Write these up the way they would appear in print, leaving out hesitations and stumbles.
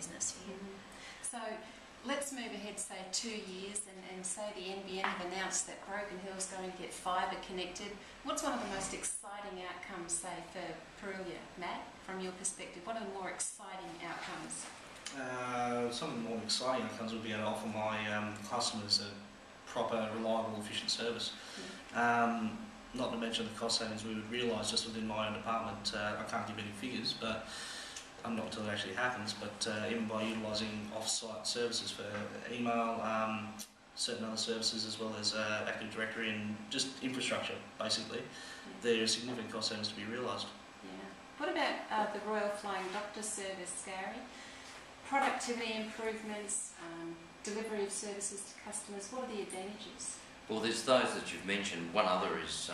business here. So let's move ahead, say 2 years, and say the NBN have announced that Broken Hill's going to get fibre connected. What's one of the most exciting outcomes, say, for Perulia? Matt, from your perspective, what are the more exciting outcomes? Some of the more exciting outcomes would be able to offer my customers a proper, reliable, efficient service. Not to mention the cost savings we would realise just within my own department. I can't give any figures, but not until it actually happens. But even by utilising off-site services for email, certain other services, as well as Active Directory and just infrastructure, basically, there are significant cost savings to be realised. Yeah. What about the Royal Flying Doctor Service, Gary? Productivity improvements, delivery of services to customers, what are the advantages? Well, there's those that you've mentioned. One other is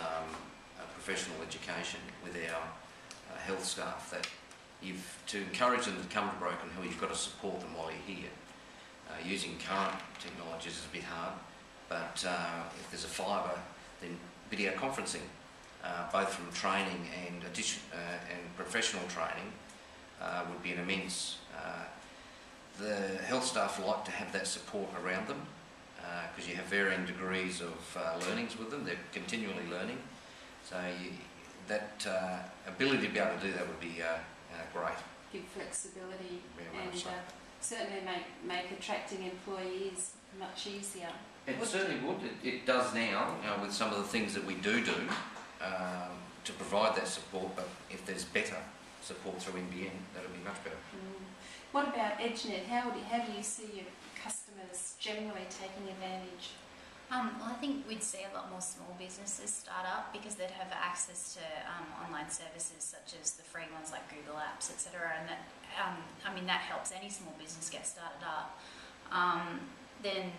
professional education with our health staff. That to encourage them to come to Broken Hill, you've got to support them while you're here. Using current technologies is a bit hard, but if there's a fibre, then video conferencing, both from training and professional training, would be an immense. The health staff like to have that support around them because you have varying degrees of learnings with them. They're continually learning. So that ability to be able to do that would be great. Give flexibility and so. Certainly make attracting employees much easier. It certainly would. It does now, with some of the things that we do to provide that support, but if there's better support through NBN, that would be much better. What about EdgeNet? How do you see your customers generally taking advantage? Well, I think we'd see a lot more small businesses start up because they'd have access to online services such as the free ones like Google Apps, etc. And that, I mean, that helps any small business get started up. Then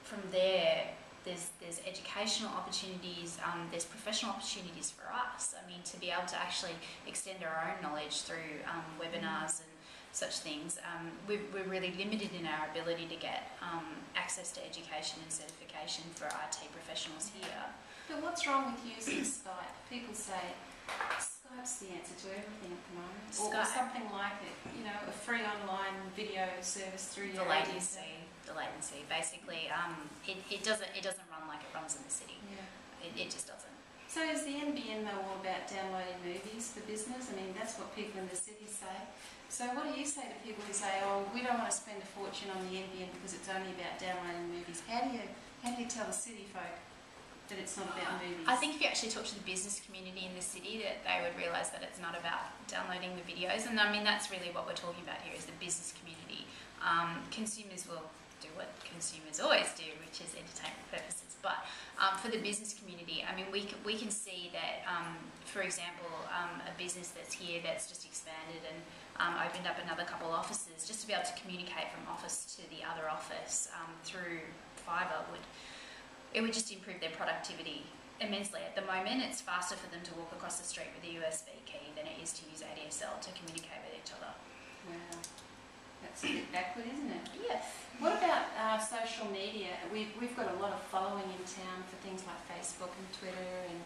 from there, there's educational opportunities, there's professional opportunities for us. I mean, to be able to actually extend our own knowledge through webinars and such things. We're really limited in our ability to get access to education and certification for IT professionals here. But what's wrong with using Skype? People say Skype's the answer to everything at the moment, or something like it. You know, a free online video service through your latency. The latency, basically, it doesn't run like it runs in the city. Yeah. It just doesn't. So is the NBN though all about downloading movies for business? I mean, that's what people in the city say. So what do you say to people who say, oh, we don't want to spend a fortune on the NBN because it's only about downloading movies? How do you tell the city folk that it's not about movies? I think if you actually talk to the business community in the city, that they would realise that it's not about downloading the videos. And I mean, that's really what we're talking about here, is the business community. Consumers will do what consumers always do, which is entertainment purposes. But for the business community, I mean, we can see that, for example, a business that's here that's just expanded and opened up another couple offices, just to be able to communicate from office to the other office through fibre would just improve their productivity immensely. At the moment, it's faster for them to walk across the street with a USB key than it is to use ADSL to communicate with each other. Wow. That's a bit backward, isn't it? Yes. What about social media? We've got a lot of following in town for things like Facebook and Twitter, and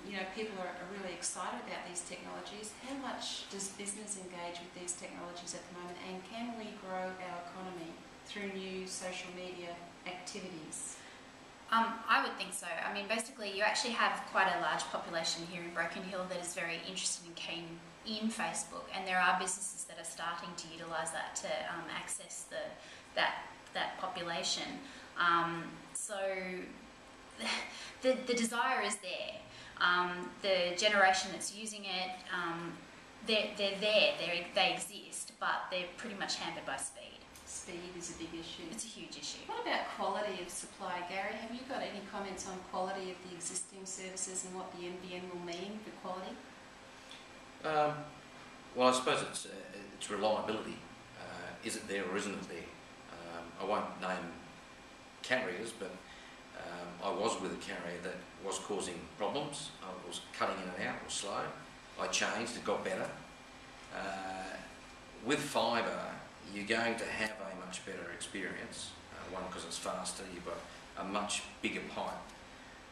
you know, people are really excited about these technologies. How much does business engage with these technologies at the moment, and can we grow our economy through new social media activities? I would think so. I mean, basically, you actually have quite a large population here in Broken Hill that is very interested and keen in Facebook, and there are businesses that are starting to utilise that to access that population. So the desire is there. The generation that's using it, they're there. They exist, but they're pretty much hampered by speed. Speed is a big issue. It's a huge issue. What about quality of supply, Gary? Have you got any comments on quality of the existing services and what the NBN will mean for quality? Well, I suppose it's reliability. Is it there or isn't it there? I won't name carriers, but I was with a carrier that was causing problems. I was cutting in and out, it was slow. I changed, it got better. With fibre, you're going to have a much better experience. One, because it's faster, you've got a much bigger pipe.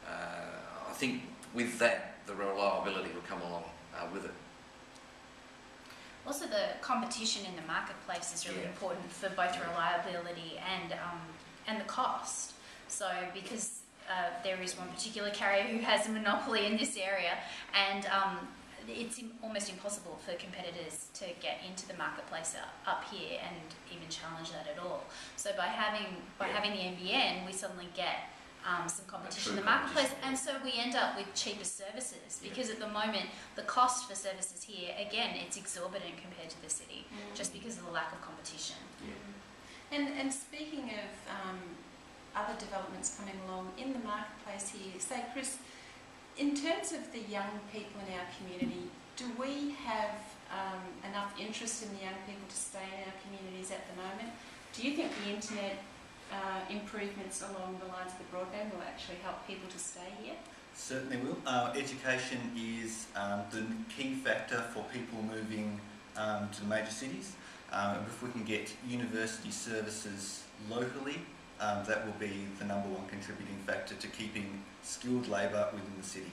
I think with that, the reliability will come along with it. Also, the competition in the marketplace is really important for both reliability and the cost. So, because there is one particular carrier who has a monopoly in this area, and it's almost impossible for competitors to get into the marketplace up here and even challenge that at all. So by having the NBN, we suddenly get some competition in the marketplace, and so we end up with cheaper services, because at the moment the cost for services here, again, it's exorbitant compared to the city, just because of the lack of competition. And speaking of other developments coming along in the marketplace here, say, Chris, in terms of the young people in our community, do we have enough interest in the young people to stay in our communities at the moment? Do you think the internet improvements along the lines of the broadband will actually help people to stay here? Certainly will. Education is the key factor for people moving to the major cities. If we can get university services locally, that will be the #1 contributing factor to keeping skilled labour within the city.